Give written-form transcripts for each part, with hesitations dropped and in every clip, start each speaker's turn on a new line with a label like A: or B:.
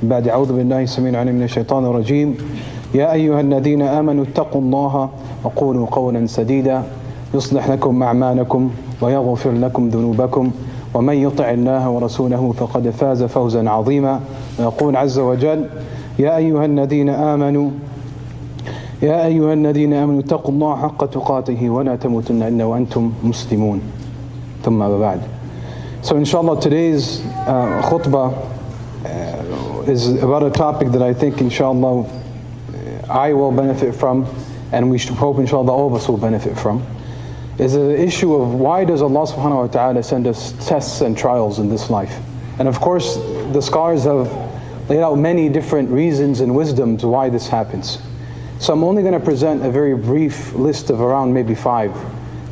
A: بعد أعوذ بالله السميع العليم من الشيطان الرجيم يا أيها الذين آمنوا اتقوا الله وقولوا قولا سديدا يصلح لكم أعمالكم ويغفر لكم ذنوبكم ومن يطع الله ورسوله فقد فاز فوزا عظيما. ويقول عز وجل يا أيها الذين آمنوا اتقوا الله حق تقاته ولا تموتن إلا وأنتم مسلمون. ثم بعد. So inshallah today's khutbah is about a topic that I think inshallah I will benefit from, and we should hope inshallah all of us will benefit from, is the issue of why does Allah subhanahu wa ta'ala send us tests and trials in this life. And of course the scholars have laid out many different reasons and wisdoms why this happens. So I'm only going to present a very brief list of around maybe 5,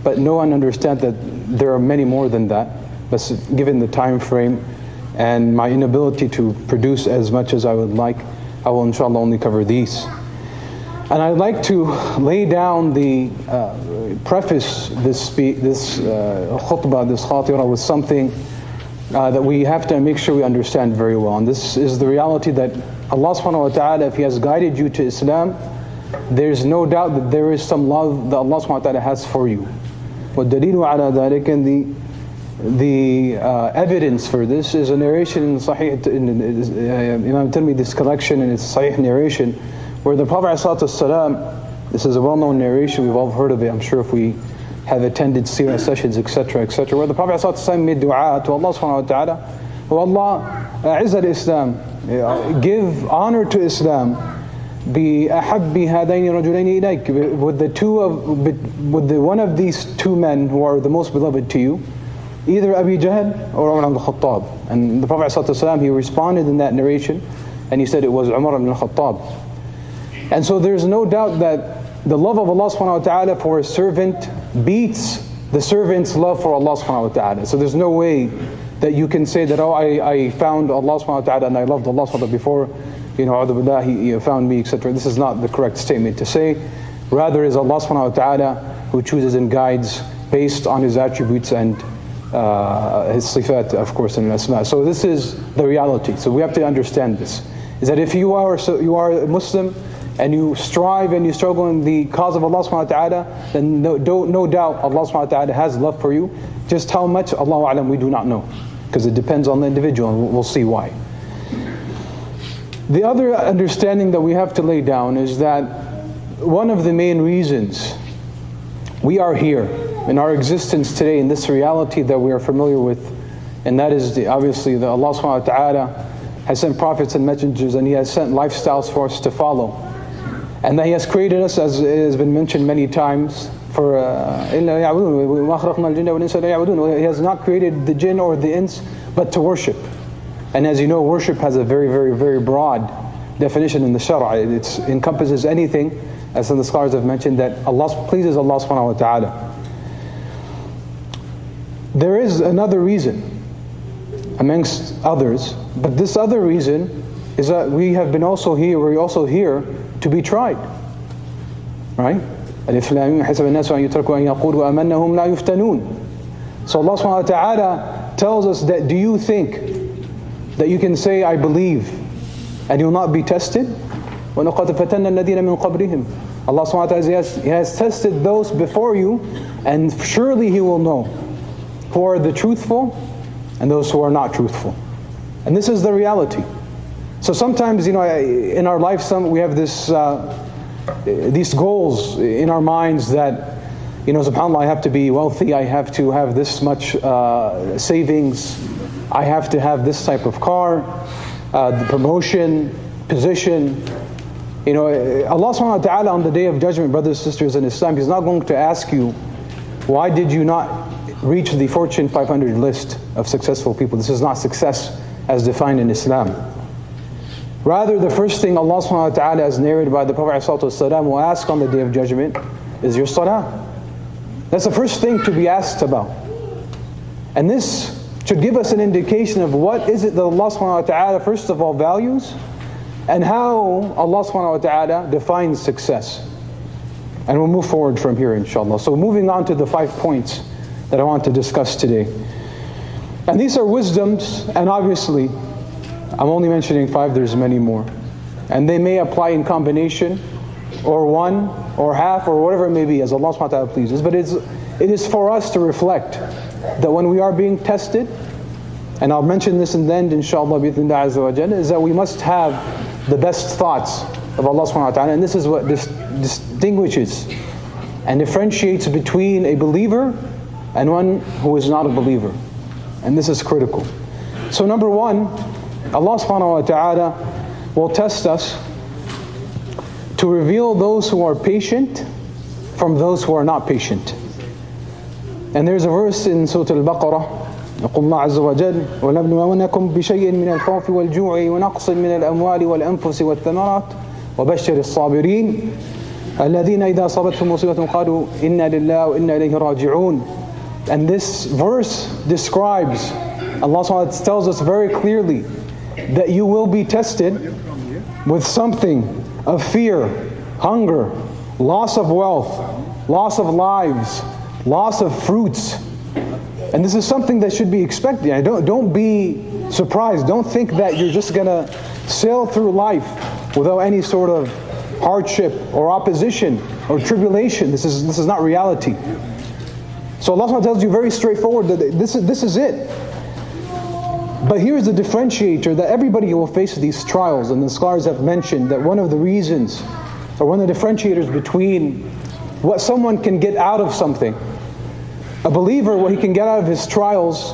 A: but know and understand that there are many more than that. But given the time frame and my inability to produce as much as I would like, I will inshallah only cover these. And I'd like to lay down the preface this khutbah, this khatira, with something that we have to make sure we understand very well. And this is the reality that Allah subhanahu wa ta'ala, if He has guided you to Islam, there's no doubt that there is some love that Allah subhanahu wa ta'ala has for you. وَالدَّلِيلُ عَلَى ذَلِكَ, and the evidence for this is a narration in Sahih, Imam Tirmidhi's collection, and it's Sahih narration, where the Prophet ﷺ, this is a well-known narration, we've all heard of it, I'm sure if we have attended seerah sessions, etc., where the Prophet ﷺ made dua to Allah subhanahu wa ta'ala, "O Allah, a'izz al-Islam, give honor to Islam, بِأَحَبِّ هَذَيْنِ رَجُلَيْنِ إِلَيْكَ, with the one of these two men who are the most beloved to you, either Abi Jahl or Umar ibn al-Khattab." And the Prophet ﷺ, he responded in that narration, and he said it was Umar ibn al-Khattab. And so there's no doubt that the love of Allah subhanahu wa ta'ala for a servant beats the servant's love for Allah subhanahu wa ta'ala. So there's no way that you can say that, oh, I found Allah subhanahu wa ta'ala and I loved Allah subhanahu wa ta'ala before, A'udhu billah, He found me, etc. This is not the correct statement to say. Rather is Allah subhanahu wa ta'ala who chooses and guides based on His attributes and His sifat, of course, and asma. So this is the reality. So we have to understand this. Is that if you are a Muslim and you strive and you struggle in the cause of Allah subhanahu wa ta'ala, then no doubt Allah subhanahu wa ta'ala has love for you. Just how much, Allahu a'lam, we do not know, because it depends on the individual, and we'll see why. The other understanding that we have to lay down is that one of the main reasons we are here in our existence today, in this reality that we are familiar with, and that is obviously that Allah subhanahu wa ta'ala has sent prophets and messengers, and He has sent lifestyles for us to follow, and that He has created us, as it has been mentioned many times, for He has not created the jinn or the ins but to worship. And as you know, worship has a very, very, very broad definition in the Shara. It encompasses anything, as some of the scholars have mentioned, that Allah pleases Allah subhanahu wa ta'ala. There is another reason amongst others, but this other reason is that we're also here to be tried. Right? So Allah subhanahu wa ta'ala tells us that, do you think that you can say I believe and you'll not be tested? وَلَقَدْ فَتَنَّ الَّذِينَ مِنْ قَبْلِهِمْ. Allah subhanahu wa ta'ala says, He has tested those before you, and surely He will know who are the truthful and those who are not truthful. And this is the reality. So sometimes, in our life, we have these goals in our minds that, subhanAllah, I have to be wealthy, I have to have this much savings, I have to have this type of car, the promotion, position. Allah subhanahu wa ta'ala on the Day of Judgment, brothers and sisters in Islam, He's not going to ask you, why did you not reach the Fortune 500 list of successful people? This is not success as defined in Islam. Rather, the first thing Allah subhanahu wa ta'ala, as narrated by the Prophet ﷺ, will ask on the Day of Judgment is your salah. That's the first thing to be asked about. And this should give us an indication of what is it that Allah subhanahu wa ta'ala first of all values, and how Allah subhanahu wa ta'ala defines success. And we'll move forward from here inshallah. So moving on to the 5 points that I want to discuss today. And these are wisdoms, and obviously I'm only mentioning 5, there's many more. And they may apply in combination, or one, or half, or whatever it may be, as Allah subhanahu wa ta'ala pleases. But it is for us to reflect that when we are being tested, and I'll mention this in the end, inshallah, bi'idhnillah azza wa jalla, is that we must have the best thoughts of Allah subhanahu wa ta'ala. And this is what distinguishes and differentiates between a believer and one who is not a believer. And this is critical. So number one, Allah subhanahu wa ta'ala will test us to reveal those who are patient from those who are not patient. And there's a verse in Surah Al-Baqarah, يقول الله عز وجل ولنبلونكم بشيء من الخوف والجوع ونقص من الأموال والأنفس والثمرات وبشر الصابرين الذين إذا أصابتهم مصيبة قالوا إنا لله وإنا إليه راجعون. And this verse describes, Allah subhanahu wa ta'ala tells us very clearly that you will be tested with something of fear, hunger, loss of wealth, loss of lives, loss of fruits. And this is something that should be expected. Don't be surprised. Don't think that you're just going to sail through life without any sort of hardship or opposition or tribulation. This is not reality. So Allah subhanahu wa ta'ala tells you very straightforward that this is it. But here's the differentiator, that everybody will face these trials, and the scholars have mentioned that one of the reasons, or one of the differentiators between what someone can get out of something, a believer, what he can get out of his trials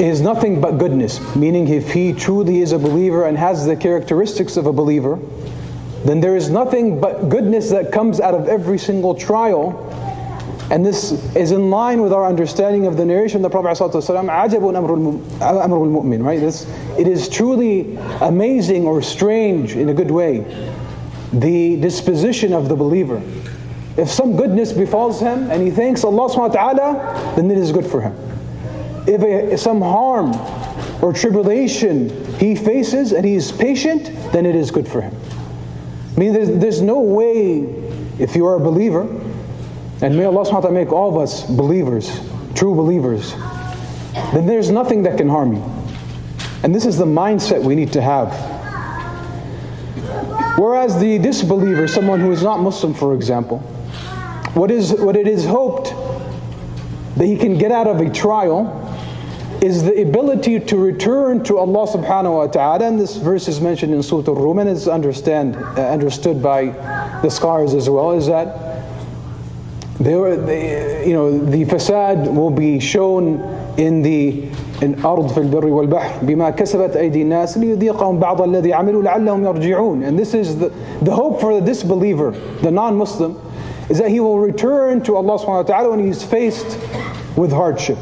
A: is nothing but goodness. Meaning, if he truly is a believer and has the characteristics of a believer, then there is nothing but goodness that comes out of every single trial. And this is in line with our understanding of the narration of the Prophet ﷺ, عَجَبٌ أَمْرُ الْمُؤْمِنِ, right? It is truly amazing or strange in a good way, the disposition of the believer. If some goodness befalls him and he thanks Allah subhanahu wa ta'ala, then it is good for him. If some harm or tribulation he faces and he is patient, then it is good for him. I mean, there's no way, if you are a believer, and may Allah subhanahu wa ta'ala make all of us believers, true believers, then there's nothing that can harm you. And this is the mindset we need to have. Whereas the disbeliever, someone who is not Muslim, for example, what it is hoped that he can get out of a trial is the ability to return to Allah subhanahu wa ta'ala. And this verse is mentioned in Surah Al-Rum, and is understood by the scholars as well, is that the fasad will be shown in أرض في البر والبحر بما كسبت أيدي الناس ليذيقهم بعض الذي عملوا لعلهم يرجعون. And this is the hope for the disbeliever, the non-Muslim, is that he will return to Allah subhanahu wa ta'ala when he is faced with hardship.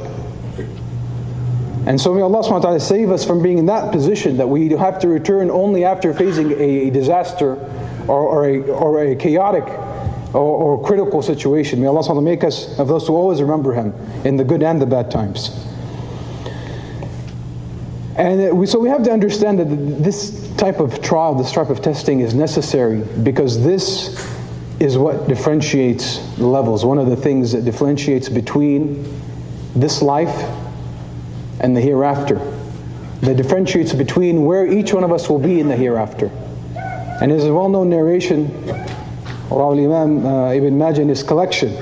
A: And so may Allah subhanahu wa ta'ala save us from being in that position, that we have to return only after facing a disaster or a chaotic or critical situation. May Allah subhanahu wa ta'ala make us of those who always remember Him in the good and the bad times. And so we have to understand that this type of trial, this type of testing is necessary, because this is what differentiates the levels. One of the things that differentiates between this life and the hereafter. That differentiates between where each one of us will be in the hereafter. And there's a well-known narration, Rawi Imam Ibn Majah in his collection,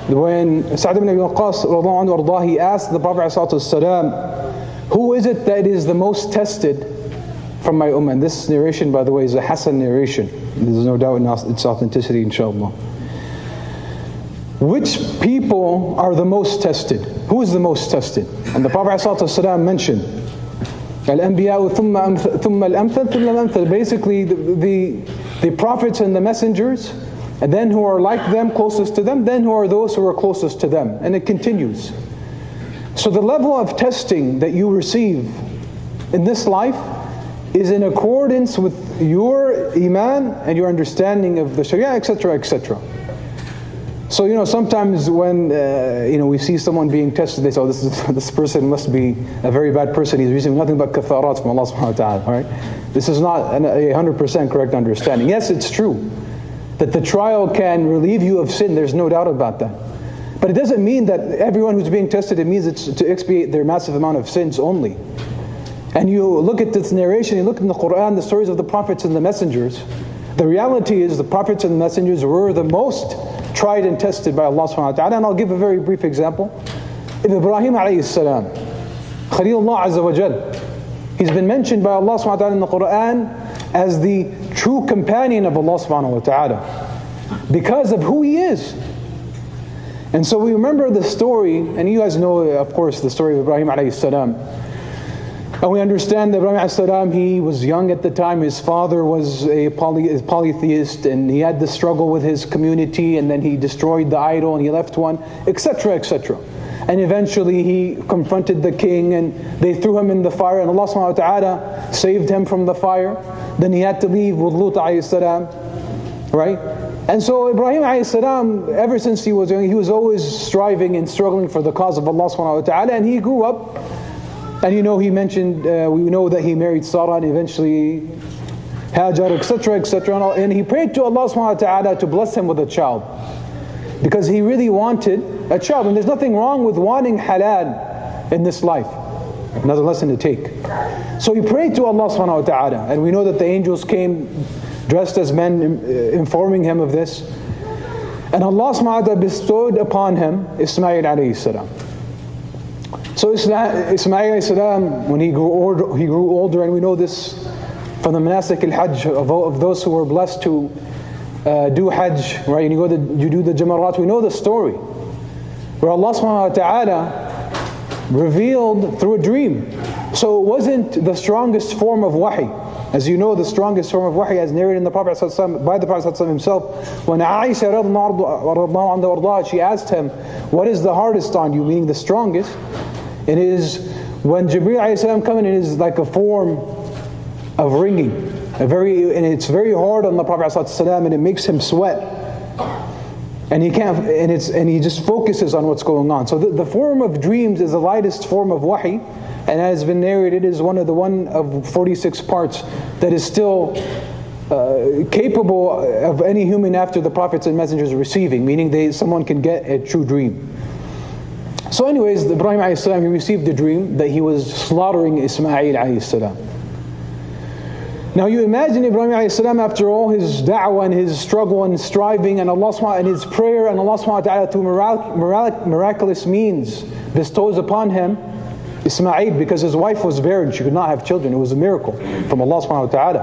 A: when Sa'd ibn Abi Waqqas, he asked the Prophet ﷺ, who is it that is the most tested from my ummah? And this narration, by the way, is a Hasan narration. There's no doubt in its authenticity, inshallah. Which people are the most tested? Who is the most tested? And the Prophet ﷺ mentioned, Al-Anbiya thumma al-amthal thumma al-amthal. Basically, the prophets and the messengers, and then who are like them, closest to them, then who are those who are closest to them. And it continues. So the level of testing that you receive in this life is in accordance with your iman and your understanding of the sharia, etc., etc. So, sometimes when, we see someone being tested, they say, oh, this person must be a very bad person. He's receiving nothing but katharat from Allah subhanahu wa ta'ala, all right? This is not a 100% correct understanding. Yes, it's true that the trial can relieve you of sin. There's no doubt about that. But it doesn't mean that everyone who's being tested, it means it's to expiate their massive amount of sins only. and you look at this narration, you look in the Quran, the stories of the prophets and the messengers, the reality is the prophets and the messengers were the most tried and tested by Allah subhanahu wa ta'ala. And I'll give a very brief example. Ibrahim alayhi salam, Khalilullah azza wa jal, he's been mentioned by Allah subhanahu wa ta'ala in the Quran as the true companion of Allah subhanahu wa ta'ala because of who he is. And so we remember the story, and you guys know, of course, the story of Ibrahim alayhi salam. And we understand that Ibrahim alayhi salam, he was young at the time. His father was a polytheist, and he had the struggle with his community, and then he destroyed the idol, and he left one, etc., etc. And eventually he confronted the king, and they threw him in the fire, and Allah subhanahu wa ta'ala saved him from the fire. Then he had to leave with Lut alayhi salam, right? And so Ibrahim alayhi salam, ever since he was young, he was always striving and struggling for the cause of Allah subhanahu wa ta'ala, and he grew up. And you know, he mentioned, we know that he married Sarah and eventually Hajar, etc., etc. And he prayed to Allah subhanahu wa ta'ala to bless him with a child, because he really wanted a child. And there's nothing wrong with wanting halal in this life. Another lesson to take. So he prayed to Allah subhanahu wa ta'ala, and we know that the angels came dressed as men, informing him of this. And Allah subhanahu wa ta'ala bestowed upon him Ismail alayhi salam. So Ismail alayhi salam, when he grew older, and we know this from the manasik al-hajj of those who were blessed to do hajj, right? And you do the jamarat. We know the story where Allah subhanahu wa ta'ala revealed through a dream. So it wasn't the strongest form of wahi. As you know, the strongest form of wahi, as narrated in the Prophet ﷺ, by the Prophet ﷺ himself, when Aisha radiallahu anha, she asked him, what is the hardest on you, meaning the strongest? It is when Jibreel alayhi salam comes in, it is like a form of ringing, and it's very hard on the Prophet ﷺ, and it makes him sweat, and he can't, and he just focuses on what's going on. So the form of dreams is the lightest form of wahi. And as has been narrated, it is one of 46 parts that is still capable of any human after the prophets and messengers receiving, meaning someone can get a true dream. So anyways, Ibrahim alayhi salam, he received a dream that he was slaughtering Ismail alayhi salam. Now you imagine Ibrahim alayhi salam, after all his da'wah and his struggle and striving and Allah subhanahu, and his prayer, and Allah subhanahu wa ta'ala through miraculous means bestows upon him Ismail, because his wife was barren, she could not have children. It was a miracle from Allah subhanahu wa ta'ala.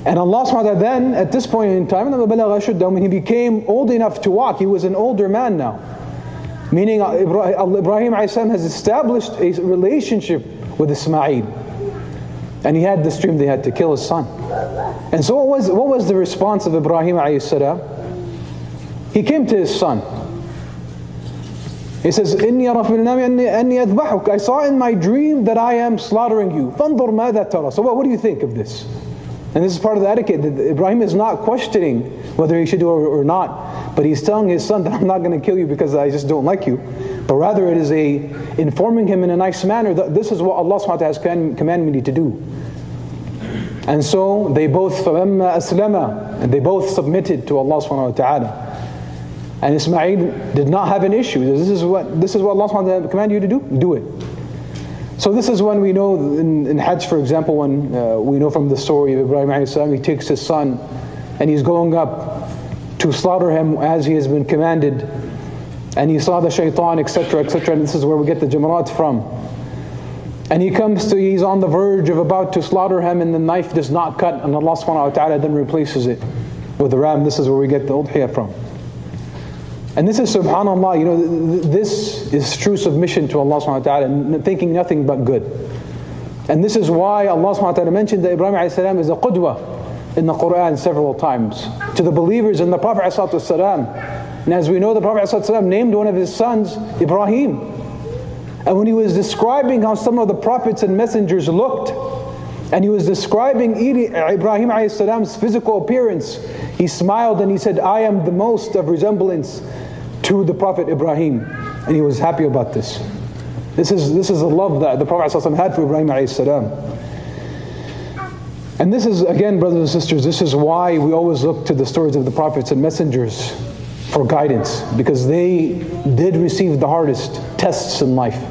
A: And Allah subhanahu wa ta'ala then, at this point in time, when he became old enough to walk, he was an older man now. Meaning Ibrahim alayhi salam has established a relationship with Ismail. And he had this dream they had to kill his son. And so what was the response of Ibrahim alayhi salam? He came to his son. He says, إِنِّي أَرَى فِي الْمَنَامِ أَنِّي أَذْبَحُكَ, I saw in my dream that I am slaughtering you. فَانْظُرْ مَاذَا تَرَى. So what do you think of this? And this is part of the etiquette. Ibrahim is not questioning whether he should do it or not, but he's telling his son that I'm not going to kill you because I just don't like you. But rather it is informing him in a nice manner that this is what Allah subhanahu wa ta'ala has commanded me to do. And so they both فَلَمَّا أَسْلَمَا, and they both submitted to Allah subhanahu wa ta'ala. And Ismail did not have an issue. This is what Allah subhanahu wa ta'ala commanded you to do? Do it. So this is when we know in Hajj, for example, when we know from the story of Ibrahim alayhi salam, he takes his son and he's going up to slaughter him as he has been commanded. And he saw the shaitan, etc., etc. And this is where we get the jamarat from. And he's on the verge of about to slaughter him, and the knife does not cut, and Allah subhanahu wa ta'ala then replaces it with a ram. This is where we get the udhiyah from. And this is, subhanAllah, this is true submission to Allah subhanahu wa ta'ala, thinking nothing but good. And this is why Allah subhanahu wa ta'ala mentioned that Ibrahim alayhi salam is a qudwa in the Quran several times to the believers in the Prophet alayhi salam. And as we know, the Prophet alayhi salam named one of his sons Ibrahim. And when he was describing how some of the prophets and messengers looked, and he was describing Ibrahim alayhi salam's physical appearance, he smiled and he said, I am the most of resemblance to the Prophet Ibrahim. And he was happy about this. This is the love that the Prophet ﷺ had for Ibrahim alayhi salam. And this is, again, brothers and sisters, this is why we always look to the stories of the prophets and messengers for guidance, because they did receive the hardest tests in life.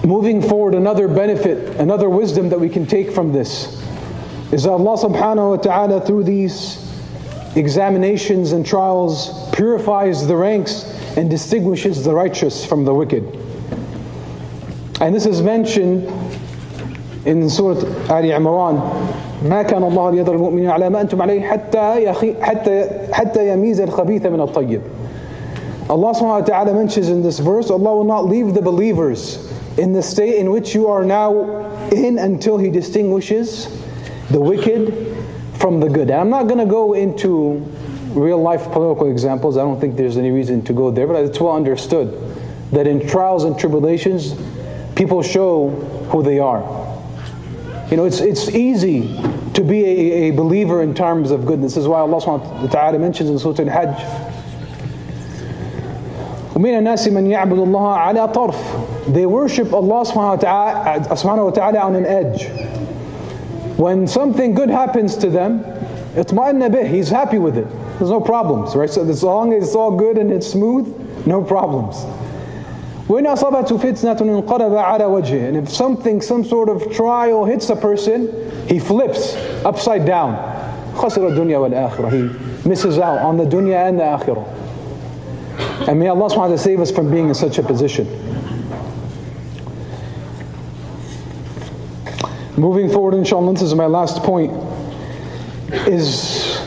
A: Moving forward, another benefit, another wisdom that we can take from this is that Allah subhanahu wa ta'ala, through these examinations and trials, purifies the ranks and distinguishes the righteous from the wicked. And this is mentioned in Surah Ali Imran, ما كان الله ليذر المؤمنين على ما أنتم عليه حتى يميز الخبيث من الطيب. Allah subhanahu wa ta'ala mentions in this verse, Allah will not leave the believers in the state in which you are now in until He distinguishes the wicked from the good. And I'm not going to go into real life political examples. I don't think there's any reason to go there, but it's well understood that in trials and tribulations, people show who they are. You know, it's easy to be a believer in terms of goodness. This is why Allah subhanahu wa ta'ala mentions in Surah Al-Hajj, وَمِنَ النَّاسِ مَنْ يَعْبُدُ اللَّهَ عَلَى طَرْفٍ. They worship Allah subhanahu wa ta'ala on an edge. When something good happens to them, اطمأن به, he's happy with it. There's no problems, right? So as long as it's all good and it's smooth, no problems. وَإِنْ أَصَابَتْهُ فِتْنَةٌ انْقَلَبَ عَلَى وَجْهِهِ. And if some sort of trial hits a person, he flips upside down. خَسِرَ الدُّنْيَا وَالْآخِرَةِ. He misses out on the dunya and the akhirah. And may Allah subhanahu wa ta'ala save us from being in such a position. Moving forward, inshallah, this is my last point, is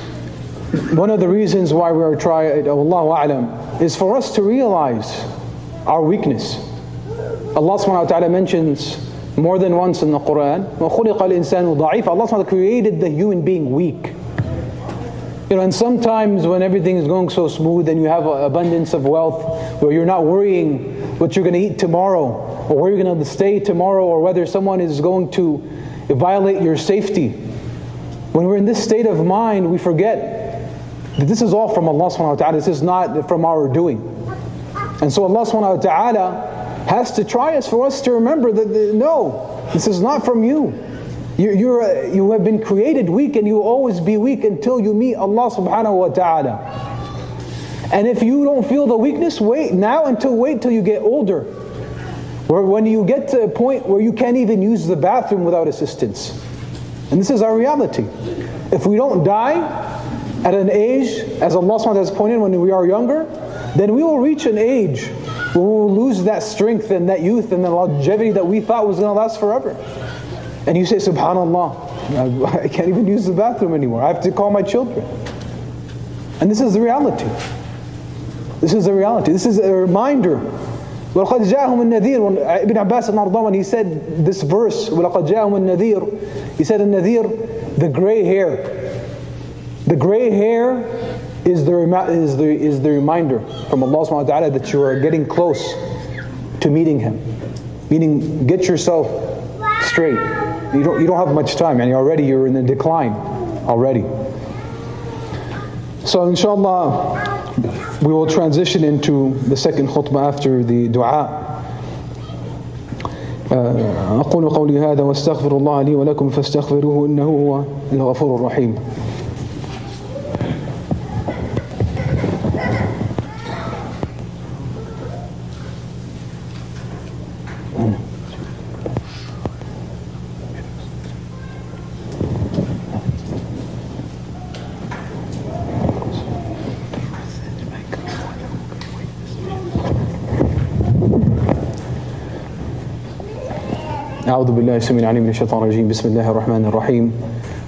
A: one of the reasons why we are trying, Allahu A'lam, is for us to realize our weakness. Allah subhanahu wa ta'ala mentions more than once in the Quran, وَخُلِقَ الْإِنسَانُ ضَعِيفًا. Allah subhanahu wa ta'ala created the human being weak. You know, and sometimes when everything is going so smooth and you have an abundance of wealth, where you're not worrying what you're going to eat tomorrow, or where you're going to stay tomorrow, or whether someone is going to violate your safety. When we're in this state of mind, we forget that this is all from Allah subhanahu wa ta'ala. This is not from our doing. And so Allah subhanahu wa ta'ala has to try us for us to remember that no, this is not from you. You have been created weak, and you will always be weak until you meet Allah subhanahu wa ta'ala. And if you don't feel the weakness, wait till you get older. When you get to a point where you can't even use the bathroom without assistance. And this is our reality. If we don't die at an age, as Allah subhanahu wa ta'ala has pointed, when we are younger, then we will reach an age where we will lose that strength and that youth and the longevity that we thought was going to last forever. And you say, SubhanAllah, I can't even use the bathroom anymore. I have to call my children. And this is the reality. This is the reality. This is a reminder. وَلَقَدْ جَاءَهُمُ النَّذِيرُ. Ibn Abbas when he said this verse, وَلَقَدْ جَاءَهُمُ النَّذِيرُ, he said, النَّذِيرُ, the gray hair. The gray hair is the reminder from Allah subhanahu wa ta'ala that you are getting close to meeting Him. Meaning, get yourself straight. You don't have much time, and you're in the decline already. So inshallah, we will transition into the second khutbah after the dua. أقول قولي هذا واستغفر الله لي ولكم فاستغفروه إنه هو الغفور الرحيم. أعوذ بالله السميع العليم من الشيطان الرجيم. بسم الله الرحمن الرحيم.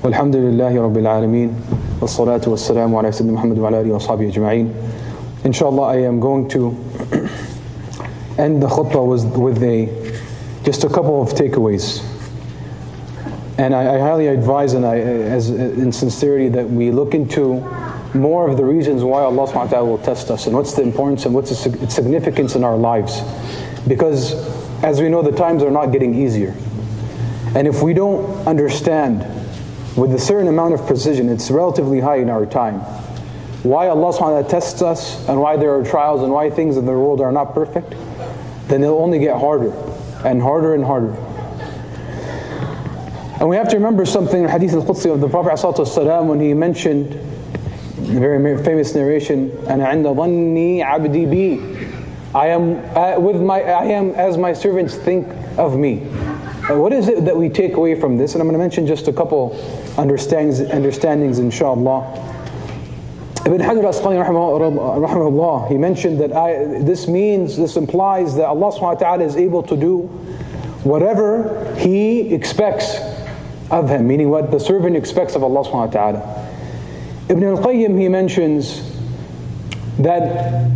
A: والحمد لله رب العالمين والصلاة والسلام على سيدنا محمد وعلى آله وصحبه أجمعين. Inshallah, I am going to end the khutbah with just a couple of takeaways. And I highly advise, in sincerity, that we look into more of the reasons why Allah subhanahu wa ta'ala will test us, and what's the importance and what's its significance in our lives. Because as we know, the times are not getting easier. And if we don't understand with a certain amount of precision, it's relatively high in our time, why Allah subhanahu wa ta'ala tests us and why there are trials and why things in the world are not perfect, then it'll only get harder and harder and harder. And we have to remember something in Hadith al-Qudsi of the Prophet ﷺ when he mentioned the very famous narration, أَنَا عِنْدَ ظَنِّي عَبْدِي بِي. I am as my servants think of me. What is it that we take away from this? And I'm going to mention just a couple understandings, inshallah. Ibn Hajar al-Asqalani rahimahullah, he mentioned that this implies that Allah subhanahu wa ta'ala is able to do whatever He expects of Him, meaning what the servant expects of Allah subhanahu wa ta'ala. Ibn al-Qayyim, he mentions that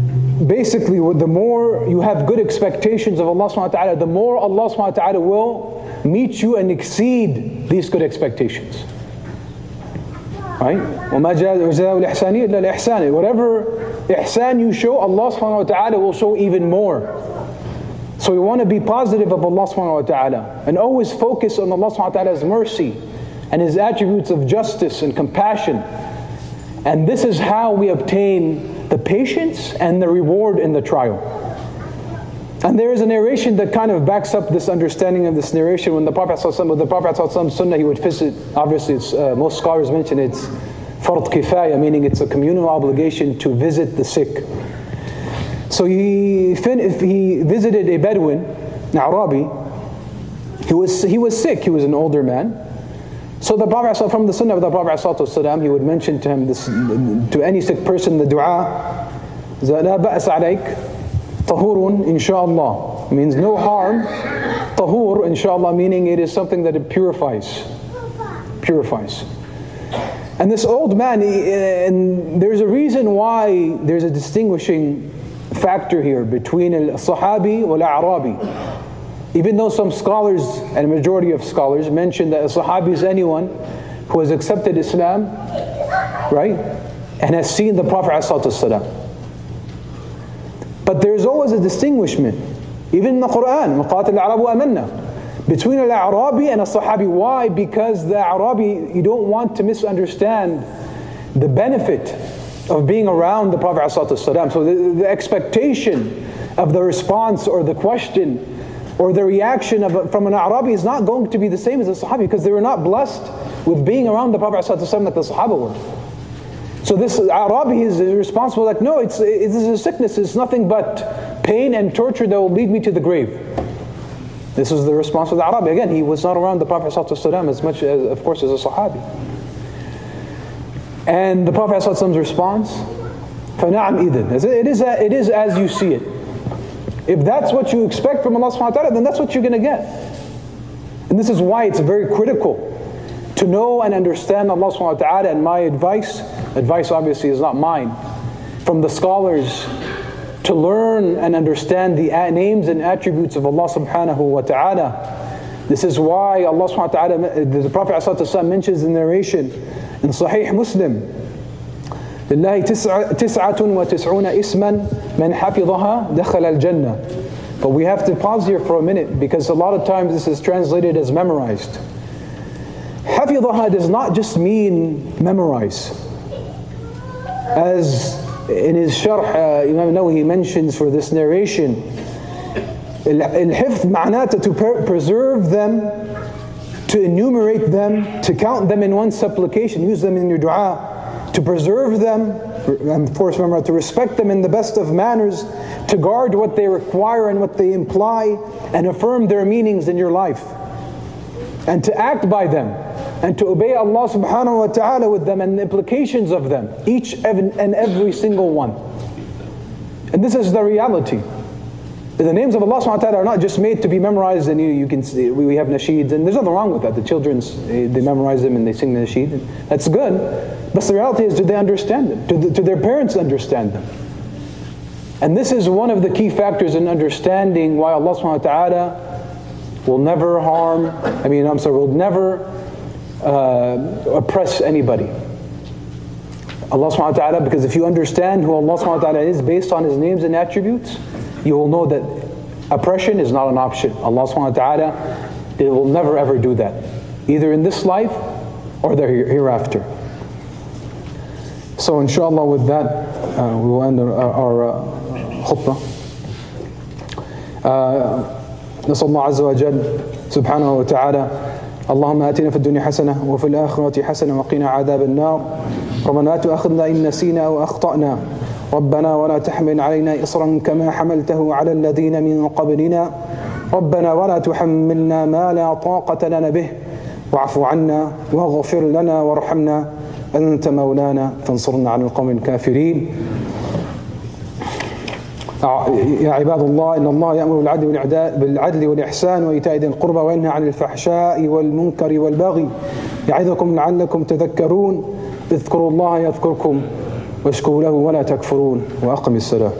A: basically the more you have good expectations of Allah subhanahu wa ta'ala, the more Allah subhanahu wa ta'ala will meet you and exceed these good expectations. Right? وَمَا جَزَاءُ الْإِحْسَانِ إِلَّا الْإِحْسَانِ. Whatever ihsan you show, Allah subhanahu wa ta'ala will show even more. So we want to be positive of Allah subhanahu wa ta'ala and always focus on Allah subhanahu wa ta'ala's mercy and His attributes of justice and compassion. And this is how we obtain the patience and the reward in the trial. And there is a narration that kind of backs up this understanding of this narration. When the Prophet ﷺ sunnah, he would visit, obviously it's, most scholars mention it's fard kifaya, meaning it's a communal obligation to visit the sick. So he visited a Bedouin, an Arabi. He was sick, he was an older man. So the Prophet, from the sunnah of the Prophet ﷺ, he would mention to him this, to any sick person, the dua, لَا بَأْسَ عَلَيْكَ Tahurun, inshallah, means no harm. Tahur, inshallah, meaning it is something that it purifies. And this old man, and there's a reason why there's a distinguishing factor here between al-sahabi wal-a'rabi. Even though some scholars, and a majority of scholars, mention that a sahabi is anyone who has accepted Islam, right, and has seen the Prophet ﷺ. But there's always a distinguishment, even in the Quran, مَقَاتِلَ الْعَرَبُ أَمَنَّا, between al-A'rabi and a-Sahabi. Why? Because the A'rabi, you don't want to misunderstand the benefit of being around the Prophet ﷺ. So the expectation of the response or the question or the reaction from an A'rabi is not going to be the same as a Sahabi, because they were not blessed with being around the Prophet ﷺ like the Sahaba were. So this Arabi is responsible, like, no, it is a sickness, it's nothing but pain and torture that will lead me to the grave. This is the response of the Arabi. Again, he was not around the Prophet ﷺ as much as, of course, as a Sahabi. And the Prophet ﷺ's response, فَنَعَمْ إِذٍ. It is as you see it. If that's what you expect from Allah subhanahu wa ta'ala, then that's what you're going to get. And this is why it's very critical to know and understand Allah subhanahu wa ta'ala. And my advice obviously is not mine, from the scholars, to learn and understand the names and attributes of Allah subhanahu wa ta'ala. This is why Allah subhanahu wa ta'ala, the Prophet ﷺ mentions in the narration in Sahih Muslim, لله 99 اسما من حفظها دخل الجنة. But we have to pause here for a minute, because a lot of times this is translated as memorized. حفظها does not just mean memorize. As in his sharh, Imam Nawawi, he mentions for this narration, الحفظ معناته to preserve them, to enumerate them, to count them in one supplication, use them in your dua, to preserve them, and of course remember, to respect them in the best of manners, to guard what they require and what they imply, and affirm their meanings in your life, and to act by them, and to obey Allah subhanahu wa ta'ala with them and the implications of them, each and every single one. And this is the reality. The names of Allah subhanahu wa ta'ala are not just made to be memorized, and you can see, we have nasheeds, and there's nothing wrong with that. The children, they memorize them and they sing the nasheed. That's good. But the reality is, do they understand them? Do their parents understand them? And this is one of the key factors in understanding why Allah subhanahu wa ta'ala will never will never oppress anybody. Allah subhanahu wa ta'ala, because if you understand who Allah subhanahu wa ta'ala is based on His names and attributes, you will know that oppression is not an option. Allah subhanahu wa ta'ala will never ever do that, either in this life or the hereafter. So inshallah, with that we will end our khutbah. نسأل الله عز وجل سبحانه وتعالى اللهم آتنا في الدنيا حسنة وفي الآخرة حسنة وقنا عذاب النار. ربنا لا تؤاخذنا إن نسينا أو أخطأنا. ربنا ولا تحمل علينا إصرا كما حملته على الذين من قبلنا. ربنا ولا تحملنا ما لا طاقة لنا به واعف عنا واغفر لنا وارحمنا أنت مولانا فانصرنا على القوم الكافرين. يا عباد الله، إن الله يأمر بالعدل والإحسان وإيتاء ذي القربى وينهى عن الفحشاء والمنكر والبغي يعظكم لعلكم تذكرون. اذكروا الله يذكركم واشكروا له ولا تكفرون. وأقم الصلاة.